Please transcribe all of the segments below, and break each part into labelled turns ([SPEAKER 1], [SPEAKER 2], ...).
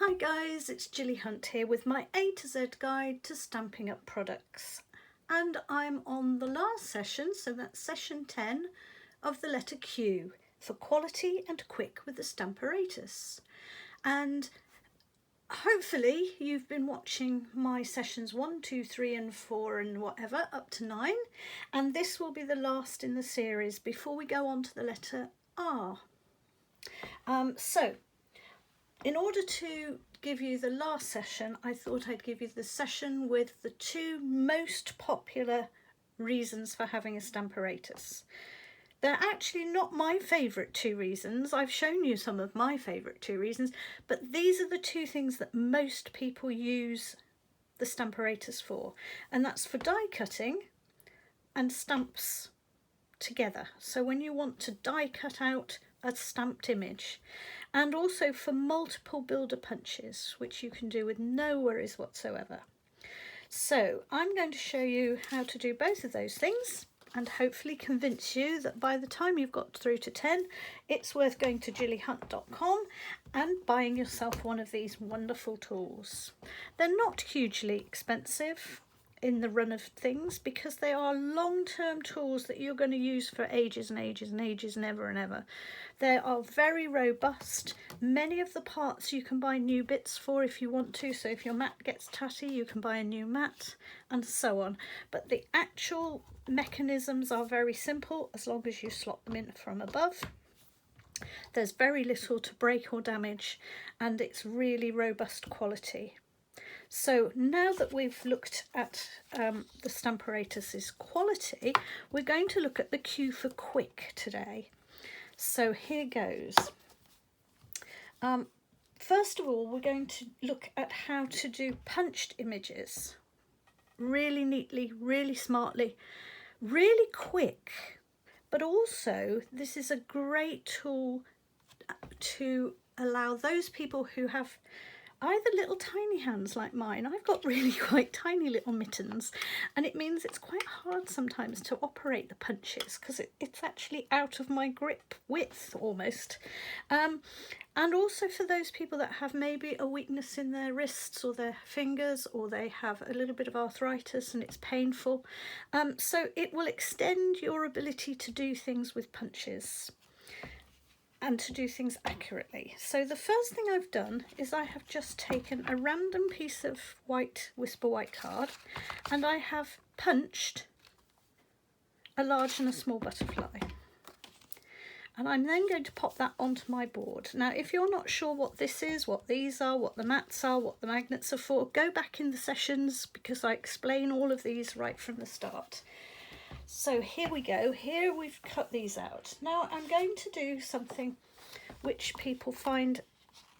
[SPEAKER 1] Hi guys, it's Gilly Hunt here with my A to Z guide to Stampin' Up products, and I'm on the last session, so that's session 10 of the letter Q for quality and quick with the Stamparatus. And hopefully you've been watching my sessions 1, 2, 3 and 4 and whatever up to 9, and this will be the last in the series before we go on to the letter R. So in order to give you the last session, I thought I'd give you the session with the two most popular reasons for having a Stamparatus. They're actually not my favourite two reasons. I've shown you some of my favourite two reasons, but these are the two things that most people use the Stamparatus for, and that's for die cutting and stamps together. So when you want to die cut out a stamped image, and also for multiple builder punches, which you can do with no worries whatsoever. So I'm going to show you how to do both of those things and hopefully convince you that by the time you've got through to 10, it's worth going to gillyhunt.com and buying yourself one of these wonderful tools. They're not hugely expensive in the run of things because they are long-term tools that you're going to use for ages and ages and ages and ever and ever. They are very robust. Many of the parts you can buy new bits for if you want to, so if your mat gets tatty you can buy a new mat and so on, but the actual mechanisms are very simple as long as you slot them in from above. There's very little to break or damage and it's really robust quality. So now that we've looked at the Stamparatus's quality, we're going to look at the Q for quick today. So here goes. First of all, we're going to look at how to do punched images really neatly, really smartly, really quick. But also, this is a great tool to allow those people who have either little tiny hands like mine. I've got really quite tiny little mittens, and it means it's quite hard sometimes to operate the punches because it's actually out of my grip width almost. And also for those people that have maybe a weakness in their wrists or their fingers, or they have a little bit of arthritis and it's painful. So it will extend your ability to do things with punches and to do things accurately. So the first thing I've done is I have just taken a random piece of white Whisper White card and I have punched a large and a small butterfly. And I'm then going to pop that onto my board. Now, if you're not sure what this is, what these are, what the mats are, what the magnets are for, go back in the sessions because I explain all of these right from the start. So here we go. Here we've cut these out. Now I'm going to do something which people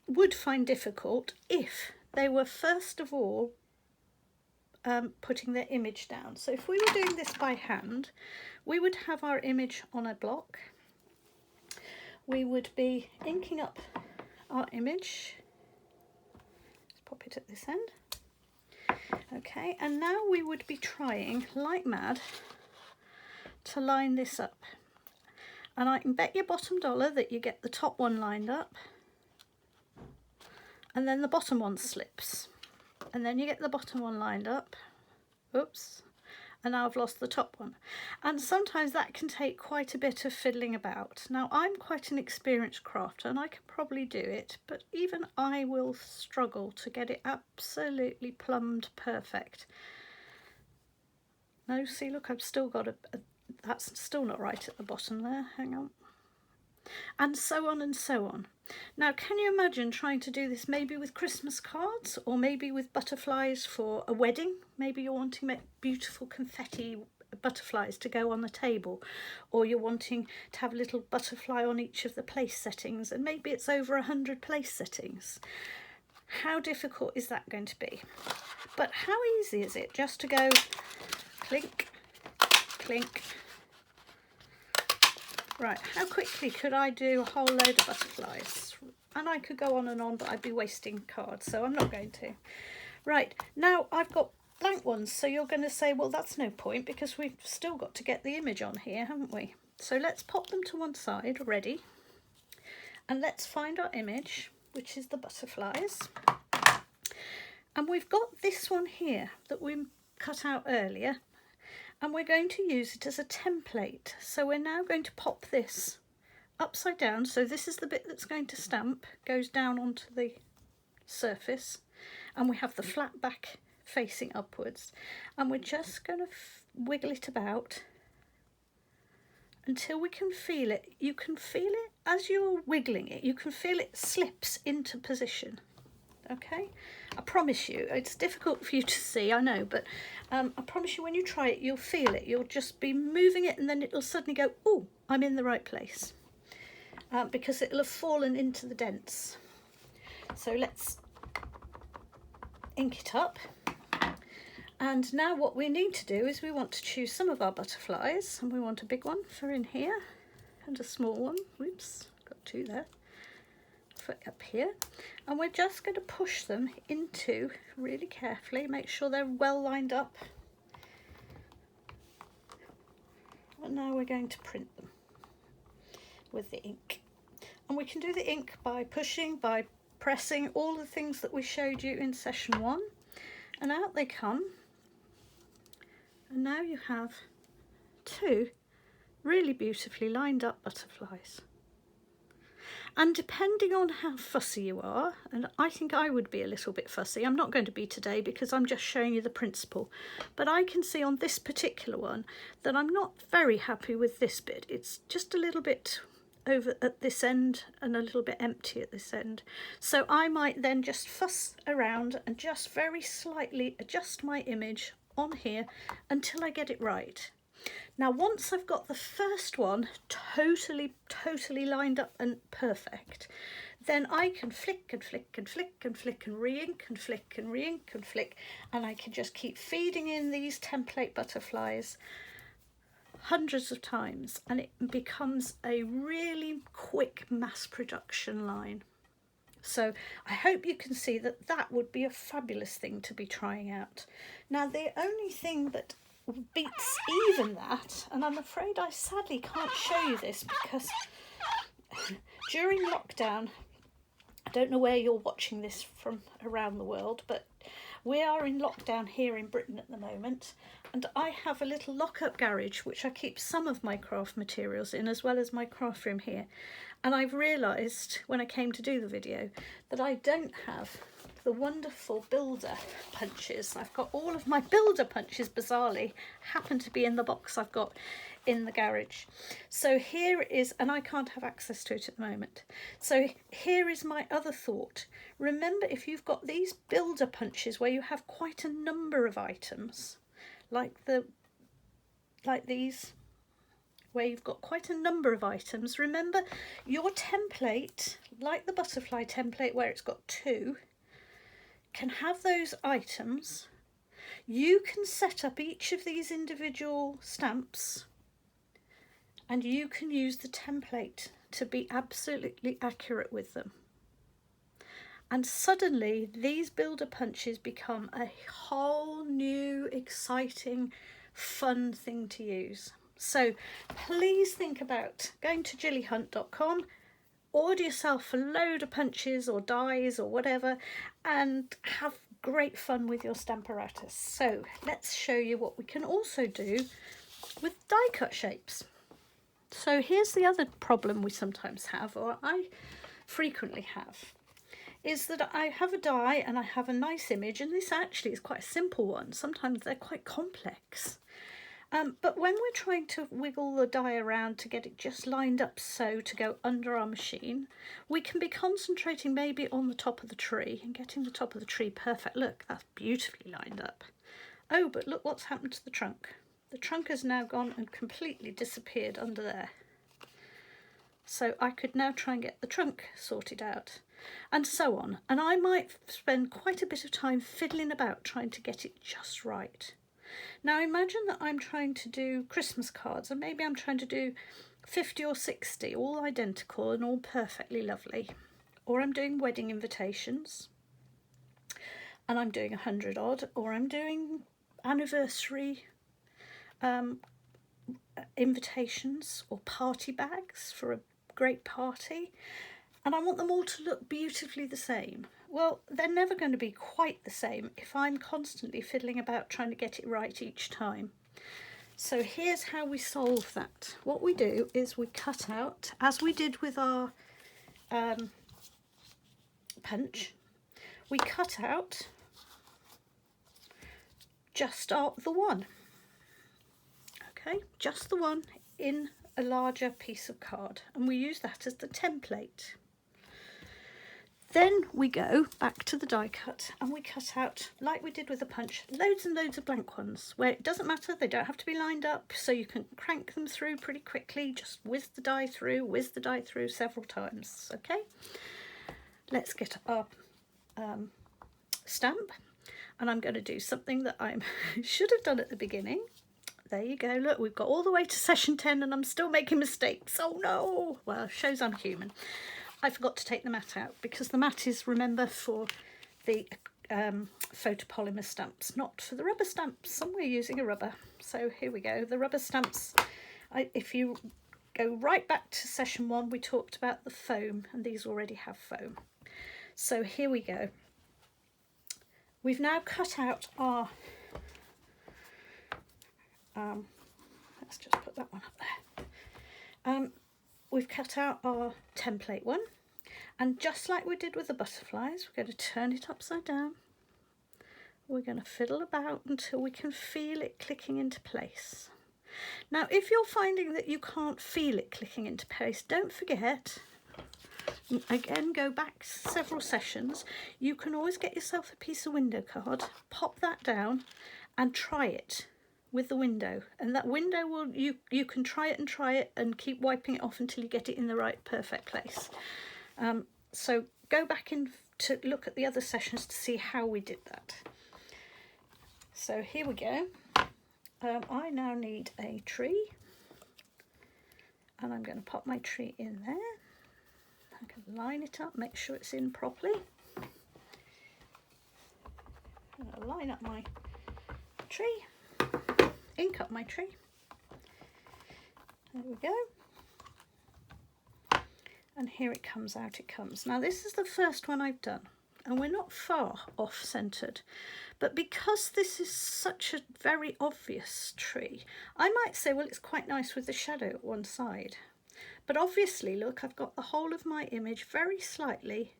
[SPEAKER 1] would find difficult if they were first of all putting their image down. So if we were doing this by hand, we would have our image on a block. We would be inking up our image. Let's pop it at this end. Okay, and now we would be trying like mad to line this up, and I can bet your bottom dollar that you get the top one lined up and then the bottom one slips, and then you get the bottom one lined up, oops, and now I've lost the top one. And sometimes that can take quite a bit of fiddling about. Now I'm quite an experienced crafter and I can probably do it, but even I will struggle to get it absolutely plumbed perfect. No, see, look, I've still got that's still not right at the bottom there, hang on. And so on and so on. Now, can you imagine trying to do this maybe with Christmas cards or maybe with butterflies for a wedding? Maybe you're wanting to make beautiful confetti butterflies to go on the table, or you're wanting to have a little butterfly on each of the place settings, and maybe it's over 100 place settings. How difficult is that going to be? But how easy is it just to go clink, clink. Right, how quickly could I do a whole load of butterflies? And I could go on, but I'd be wasting cards, so I'm not going to. Right, now I've got blank ones, so you're going to say, well, that's no point because we've still got to get the image on here, haven't we? So let's pop them to one side already, and let's find our image. which is the butterflies. And we've got this one here that we cut out earlier, and we're going to use it as a template. So we're now going to pop this upside down. So this is the bit that's going to stamp, goes down onto the surface, and we have the flat back facing upwards, and we're just going to wiggle it about until we can feel it. You can feel it as you're wiggling it, you can feel it slips into position. Okay, I promise you, it's difficult for you to see, I know, but I promise you when you try it, you'll feel it. You'll just be moving it and then it'll suddenly go, oh, I'm in the right place, because it'll have fallen into the dents. So let's ink it up. And now what we need to do is we want to choose some of our butterflies, and we want a big one for in here and a small one. Whoops, got two there. For up here, and we're just going to push them into, really carefully, make sure they're well lined up. And now we're going to print them with the ink. And we can do the ink by pushing, by pressing, all the things that we showed you in session 1. And out they come. And now you have 2 really beautifully lined up butterflies. And depending on how fussy you are, and I think I would be a little bit fussy, I'm not going to be today because I'm just showing you the principle, but I can see on this particular one that I'm not very happy with this bit. It's just a little bit over at this end and a little bit empty at this end. So I might then just fuss around and just very slightly adjust my image on here until I get it right. Now once I've got the first one totally lined up and perfect, then I can flick and flick and flick and flick and re-ink and flick and re-ink and flick, and I can just keep feeding in these template butterflies hundreds of times, and it becomes a really quick mass production line. So I hope you can see that that would be a fabulous thing to be trying out. Now the only thing that beats even that, and I'm afraid I sadly can't show you this because during lockdown, I don't know where you're watching this from around the world, but we are in lockdown here in Britain at the moment, and I have a little lock-up garage which I keep some of my craft materials in, as well as my craft room here. And I've realised when I came to do the video that I don't have the wonderful builder punches. I've got all of my builder punches, bizarrely, happen to be in the box I've got in the garage. So here is, and I can't have access to it at the moment. So here is my other thought. Remember, if you've got these builder punches where you have quite a number of items, like these, where you've got quite a number of items, remember your template, like the butterfly template where it's got 2, can have those items. You can set up each of these individual stamps, and you can use the template to be absolutely accurate with them. And suddenly these builder punches become a whole new, exciting, fun thing to use. So please think about going to gillyhunt.com, order yourself a load of punches or dies or whatever, and have great fun with your Stamparatus. So let's show you what we can also do with die cut shapes. So here's the other problem we sometimes have, or I frequently have, is that I have a die and I have a nice image, and this actually is quite a simple one. Sometimes they're quite complex. But when we're trying to wiggle the die around to get it just lined up so to go under our machine, we can be concentrating maybe on the top of the tree and getting the top of the tree perfect. Look, that's beautifully lined up. Oh, but look what's happened to the trunk. The trunk has now gone and completely disappeared under there. So I could now try and get the trunk sorted out, and so on. And I might spend quite a bit of time fiddling about trying to get it just right. Now imagine that I'm trying to do Christmas cards, and maybe I'm trying to do 50 or 60, all identical and all perfectly lovely. Or I'm doing wedding invitations, and I'm doing 100 odd, or I'm doing anniversary invitations or party bags for a great party. And I want them all to look beautifully the same. Well, they're never going to be quite the same if I'm constantly fiddling about trying to get it right each time. So here's how we solve that. What we do is we cut out, as we did with our punch, we cut out just the one. Okay, just the one in a larger piece of card, and we use that as the template. Then we go back to the die cut and we cut out, like we did with the punch, loads and loads of blank ones where it doesn't matter, they don't have to be lined up, so you can crank them through pretty quickly. Just whiz the die through several times. Okay, let's get our stamp, and I'm going to do something that I should have done at the beginning. There you go, look, we've got all the way to session 10 and I'm still making mistakes. Oh no! Well, shows I'm human. I forgot to take the mat out because the mat is, remember, for the photopolymer stamps, not for the rubber stamps. And we're using a rubber. So here we go. The rubber stamps, if you go right back to session 1, we talked about the foam, and these already have foam. So here we go. We've now cut out our, let's just put that one up there. We've cut out our template one, and just like we did with the butterflies, we're going to turn it upside down. We're going to fiddle about until we can feel it clicking into place. Now, if you're finding that you can't feel it clicking into place, don't forget, again, go back several sessions. You can always get yourself a piece of window card, pop that down and try it with the window, and that window will, you can try it and keep wiping it off until you get it in the right perfect place. So go back in to look at the other sessions to see how we did that. So here we go. I now need a tree, and I'm going to pop my tree in there. I can line it up, make sure it's in properly. I'm going to line up my tree, ink up my tree. There we go. And here it comes out, it comes. Now this is the first one I've done, and we're not far off centered, but because this is such a very obvious tree, I might say, well, it's quite nice with the shadow at one side, but obviously, look, I've got the whole of my image very slightly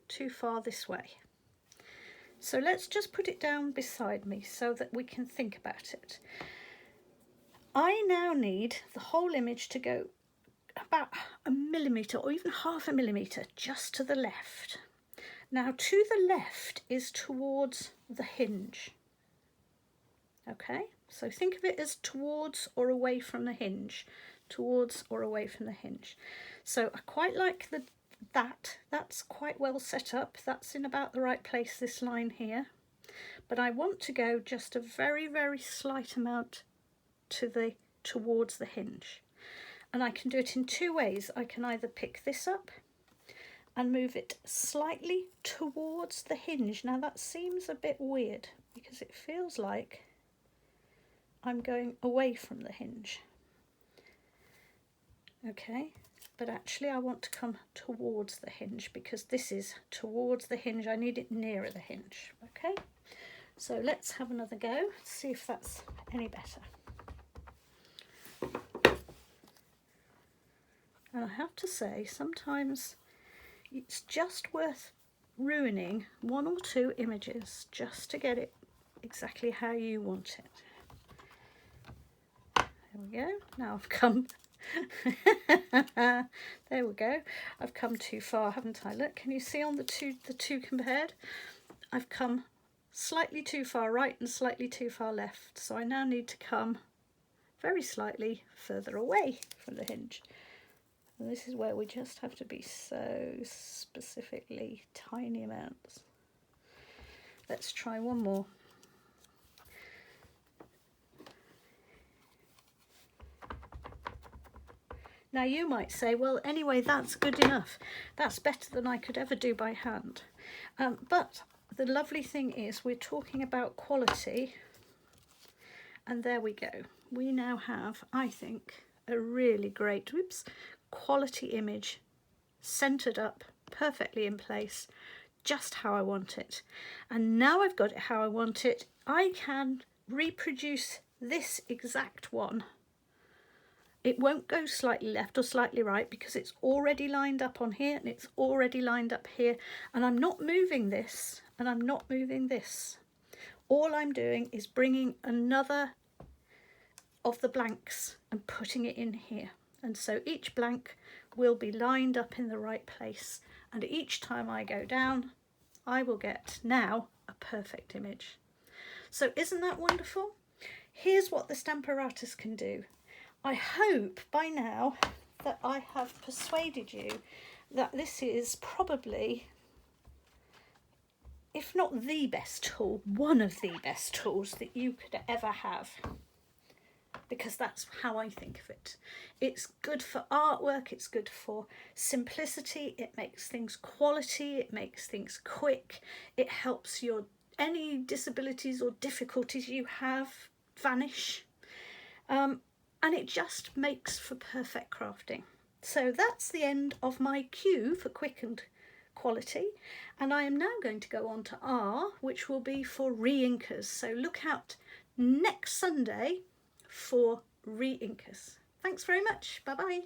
[SPEAKER 1] too far this way. So let's just put it down beside me so that we can think about it. I now need the whole image to go about 1 millimetre or even 0.5 millimetre just to the left. Now to the left is towards the hinge. Okay, so think of it as towards or away from the hinge, towards or away from the hinge. So I quite like that's quite well set up. That's in about the right place, this line here. But I want to go just a very, very slight amount towards the hinge. And I can do it in two ways. I can either pick this up and move it slightly towards the hinge. Now that seems a bit weird because it feels like I'm going away from the hinge. Okay, but actually I want to come towards the hinge because this is towards the hinge. I need it nearer the hinge. Okay, so let's have another go, see if that's any better. And I have to say, sometimes it's just worth ruining 1 or 2 images just to get it exactly how you want it. There we go. Now I've come there we go. I've come too far, haven't I? Look, can you see on the two compared? I've come slightly too far right and slightly too far left. So I now need to come very slightly further away from the hinge. And this is where we just have to be so specifically tiny amounts. Let's try one more. Now you might say, well, anyway, that's good enough. That's better than I could ever do by hand. But the lovely thing is we're talking about quality. And there we go. We now have, I think, a really great, quality image centered up, perfectly in place, just how I want it. And now I've got it how I want it, I can reproduce this exact one. It won't go slightly left or slightly right because it's already lined up on here and it's already lined up here, and I'm not moving this and I'm not moving this. All I'm doing is bringing another of the blanks and putting it in here, and so each blank will be lined up in the right place, and each time I go down I will get now a perfect image. So isn't that wonderful? Here's what the Stamparatus can do. I hope by now that I have persuaded you that this is probably, if not the best tool, one of the best tools that you could ever have, because that's how I think of it. It's good for artwork, it's good for simplicity, it makes things quality, it makes things quick, it helps your any disabilities or difficulties you have vanish. And it just makes for perfect crafting. So that's the end of my Q for quick and quality, and I am now going to go on to R, which will be for re-inkers. So look out next Sunday for re-inkers. Thanks very much. Bye bye.